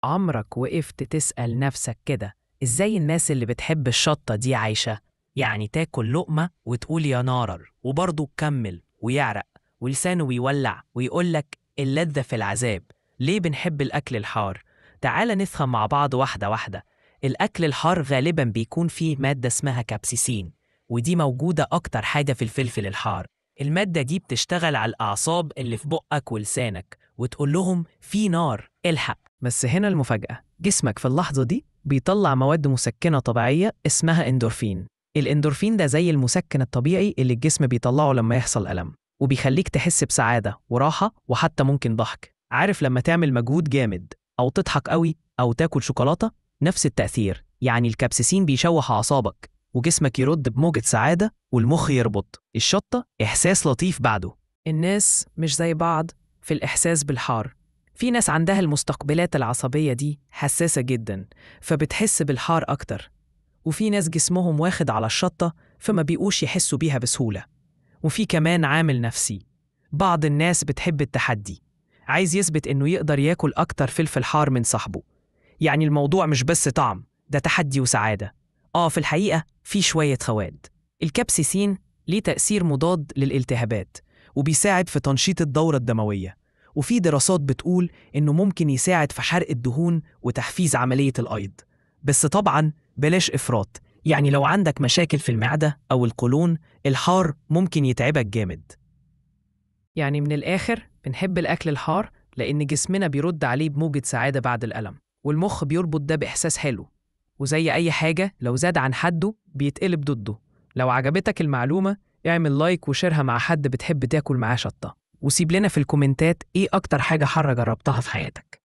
عمرك وقفت تسأل نفسك كده، إزاي الناس اللي بتحب الشطة دي عايشة؟ يعني تاكل لقمة وتقول يا نارر وبرضه تكمل ويعرق ولسانه بيولع ويقولك اللذة في العذاب. ليه بنحب الأكل الحار؟ تعال نفهم مع بعض واحدة واحدة. الأكل الحار غالبا بيكون فيه مادة اسمها كابسيسين، ودي موجودة أكتر حاجة في الفلفل الحار. المادة دي بتشتغل على الأعصاب اللي في بقك ولسانك وتقول لهم في نار الحق. بس هنا المفاجأة، جسمك في اللحظة دي بيطلع مواد مسكنة طبيعية اسمها اندورفين. الاندورفين ده زي المسكن الطبيعي اللي الجسم بيطلعه لما يحصل ألم، وبيخليك تحس بسعادة وراحة وحتى ممكن ضحك. عارف لما تعمل مجهود جامد أو تضحك قوي أو تاكل شوكولاتة؟ نفس التأثير، يعني الكابسيسين بيشوح أعصابك وجسمك يرد بموجة سعادة والمخ يربط. الشطة إحساس لطيف بعده. الناس مش زي بعض في الإحساس بالحار. في ناس عندها المستقبلات العصبية دي حساسة جدا فبتحس بالحار أكتر، وفي ناس جسمهم واخد على الشطة فما بيقوش يحسوا بيها بسهولة. وفي كمان عامل نفسي، بعض الناس بتحب التحدي، عايز يثبت إنه يقدر ياكل أكتر فلفل حار من صاحبه. يعني الموضوع مش بس طعم، ده تحدي وسعادة. في الحقيقة في شوية خواد. الكابسيسين ليه تأثير مضاد للالتهابات وبيساعد في تنشيط الدورة الدموية، وفي دراسات بتقول إنه ممكن يساعد في حرق الدهون وتحفيز عملية الأيض. بس طبعاً بلاش إفراط، يعني لو عندك مشاكل في المعدة أو القولون الحار ممكن يتعبك جامد. يعني من الآخر بنحب الأكل الحار لأن جسمنا بيرد عليه بموجة سعادة بعد الألم، والمخ بيربط ده بإحساس حلو. وزي أي حاجة لو زاد عن حده بيتقلب ضده. لو عجبتك المعلومة اعمل لايك وشيرها مع حد بتحب تاكل معاه شطة، وسيب لنا في الكومنتات إيه أكتر حاجة حارة جربتها في حياتك.